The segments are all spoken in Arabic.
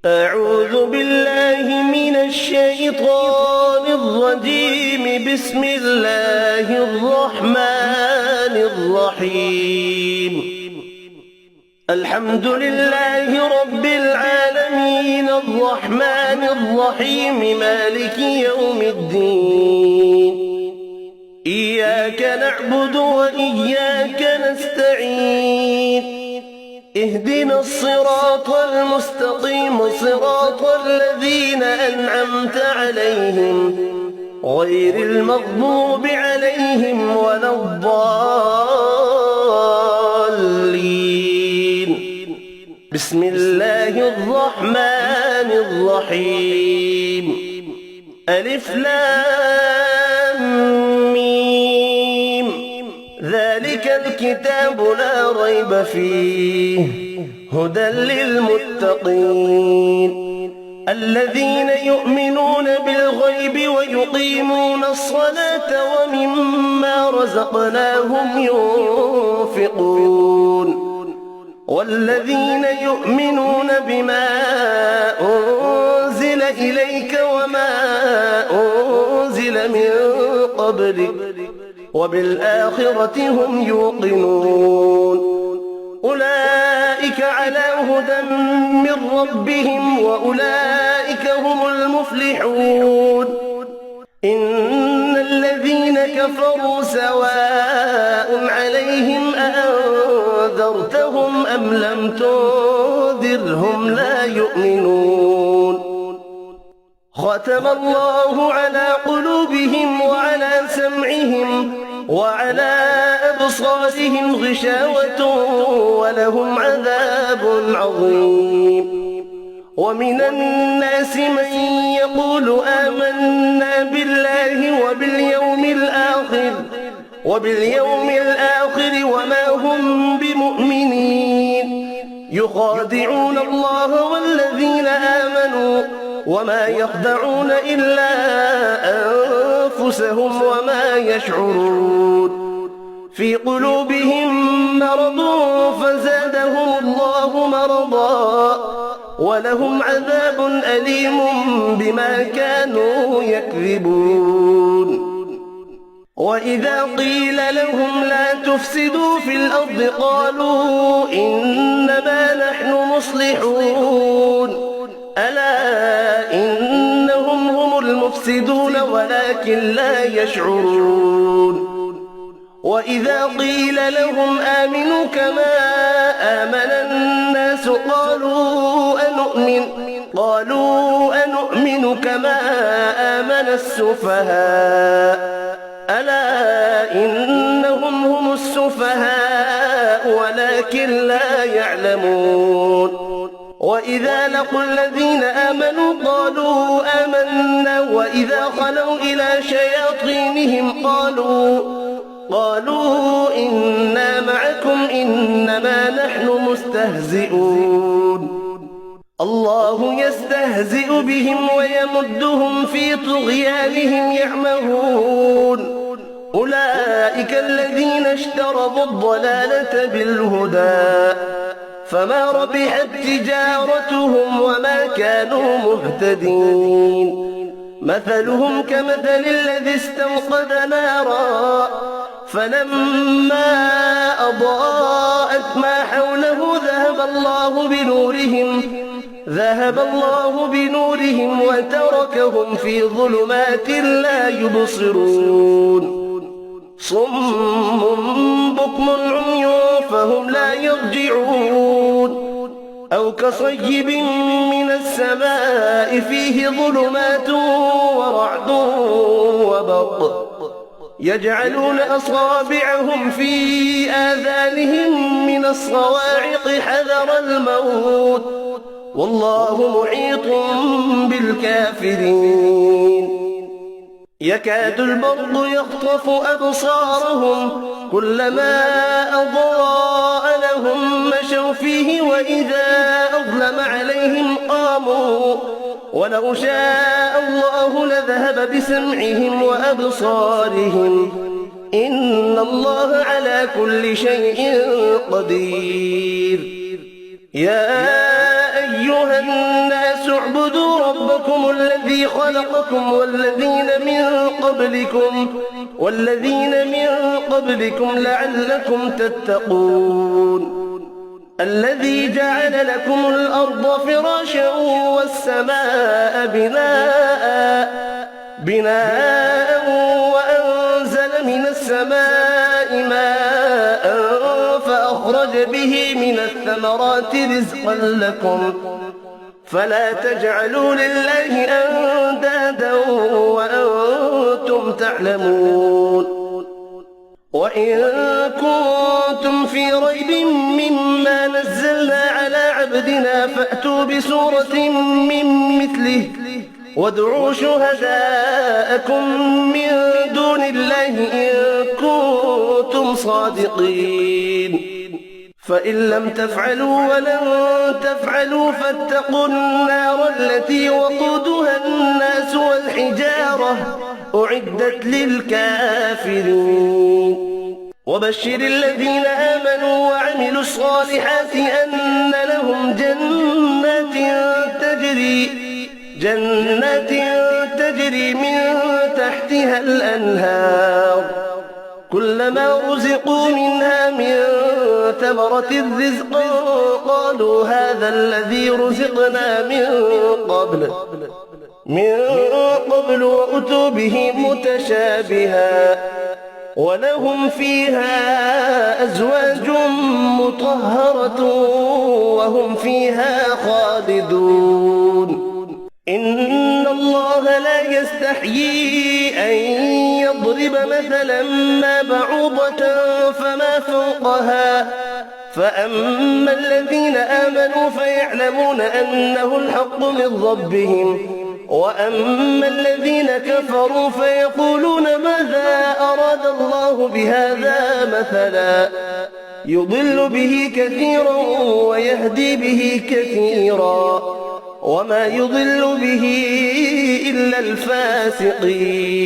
أعوذ بالله من الشيطان الرجيم. بسم الله الرحمن الرحيم. الحمد لله رب العالمين الرحمن الرحيم مالك يوم الدين. إياك نعبد وإياك نستعين. اهدنا الصراط المستقيم صراط الذين أنعمت عليهم غير المغضوب عليهم ولا الضالين. بسم الله الرحمن الرحيم. ألف لام ميم. ذلك الكتاب لا ريب فيه هدى للمتقين الذين يؤمنون بالغيب ويقيمون الصلاة ومما رزقناهم ينفقون والذين يؤمنون بما أنزل إليك وما أنزل من قبلك وبالآخرة هم يوقنون. أولئك على هدى من ربهم وأولئك هم المفلحون. إن الذين كفروا سواء عليهم أأنذرتهم أم لم تنذرهم لا يؤمنون. ختم الله على قلوبهم وعلى سمعهم وعلى أبصارهم غشاوة ولهم عذاب عظيم. ومن الناس من يقول آمنا بالله وباليوم الآخر وما هم بمؤمنين. يخادعون الله والذين آمنوا وما يخدعون إلا أنفسهم وما يشعرون. في قلوبهم مرض فزادهم الله مرضا ولهم عذاب أليم بما كانوا يكذبون. وإذا قيل لهم لا تفسدوا في الأرض قالوا إنما نحن مصلحون. ألا إنهم هم المفسدون ولكن لا يشعرون. وإذا قيل لهم آمنوا كما آمن الناس قالوا أنؤمن كما آمن السفهاء. ألا إنهم هم السفهاء ولكن لا يعلمون. وإذا لقوا الذين آمنوا قالوا آمنا وإذا خلوا إلى شياطينهم قالوا إنا معكم إنما نحن مستهزئون. الله يستهزئ بهم ويمدهم في طغيانهم يعمهون. أولئك الذين اشتروا الضلالة بالهدى فما ربحت تجارتهم وما كانوا مهتدين. مثلهم كمثل الذي استوقد نارا فلما أضاءت ما حوله ذهب الله بنورهم وتركهم في ظلمات لا يبصرون. صم بكم عمي فهم لا يرجعون. أو كصيب من السماء فيه ظلمات ورعد وبرق يجعلون أصابعهم في آذانهم من الصواعق حذر الموت والله محيط بالكافرين. يكاد البرق يخطف أبصارهم كلما أضاء لهم مشوا فيه وإذا أظلم عليهم قاموا ولو شاء الله لذهب بسمعهم وأبصارهم إن الله على كل شيء قدير. يا أيها الناس اعبدوا ربكم الذي خلقكم والذين من قبلكم لعلكم تتقون الذي جعل لكم الأرض فراشا والسماء بناء وأنزل من السماء ماء فأخرج به من الثمرات رزقا لكم فلا تجعلوا لله أندادا وأنتم تعلمون وإن كنتم في ريب مما نزلنا على عبدنا فأتوا بسورة من مثله وادعوا شهداءكم من دون الله إن كنتم صادقين فإن لم تفعلوا ولن تفعلوا فاتقوا النار التي وقودها الناس والحجارة أعدت للكافرين وبشر الذين آمنوا وعملوا الصالحات أن لهم جنات تجري من تحتها الأنهار كلما رزقوا منها من ثمرة رزقا قالوا هذا الذي رزقنا من قبل وأتوا به متشابها ولهم فيها أزواج مطهرة وهم فيها خالدون إن الله لا يستحيي أن يضرب مثلا ما بعوضة فما فوقها فأما الذين آمنوا فيعلمون أنه الحق من ربهم وأما الذين كفروا فيقولون ماذا أراد الله بهذا مثلا يضل به كثيرا ويهدي به كثيرا وما يضل به إلا الفاسقين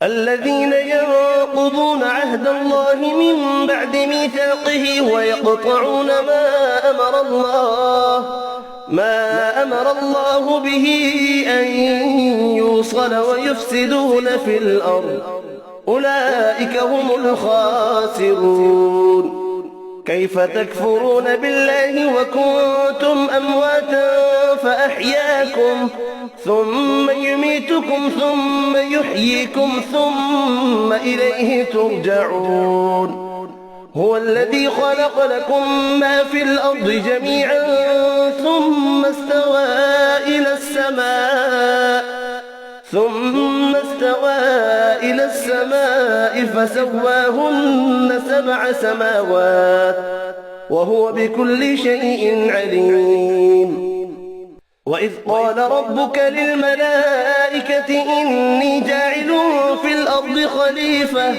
الذين ينقضون عهد الله من بعد ميثاقه ويقطعون ما أمر الله به أن يوصل ويفسدون في الأرض أولئك هم الخاسرون كيف تكفرون بالله وكنتم أمواتا فأحياكم ثم يميتكم ثم يحييكم ثم إليه ترجعون هو الذي خلق لكم ما في الأرض جميعا ثم استوى إلى السماء فسواهن 7 سماوات وهو بكل شيء عليم وإذ قال ربك للملائكة إني جاعل في الأرض خليفة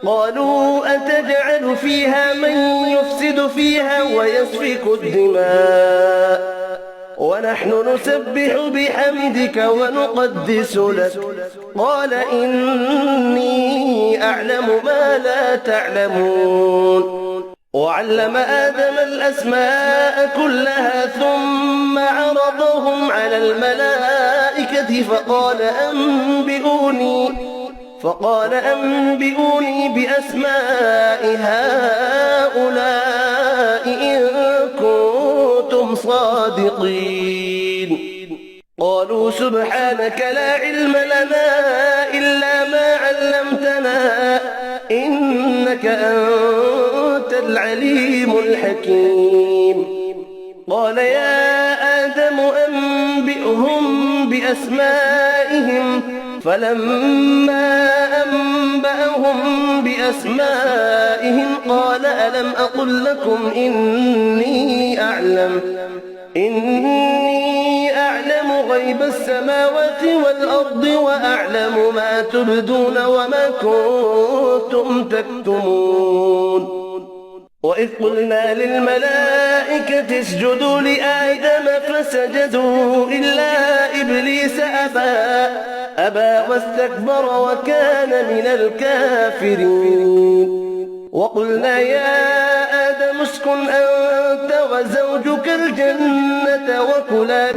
قالوا أتجعل فيها من يفسد فيها ويسفك الدماء ونحن نسبح بحمدك ونقدس لك قال إني أعلم ما لا تعلمون وعلم آدم الأسماء كلها ثم عرضهم على الملائكة فقال أنبئوني بأسماء هؤلاء إن كنتم صادقين قالوا سبحانك لا علم لنا إلا ما علمتنا إنك أنت العليم الحكيم قال يا آدم أنبئهم بأسمائهم فلما أنبأهم بأسمائهم قال ألم أقل لكم إني أعلم غيب السماوات والأرض وأعلم ما تبدون وما كنتم تكتمون وإذ قلنا للملائكة اسجدوا لآدم فسجدوا إلا إبليس أبى واستكبر وكان من الكافرين وقلنا يا آدم اسكن أنت وزوجك الجنة وكلا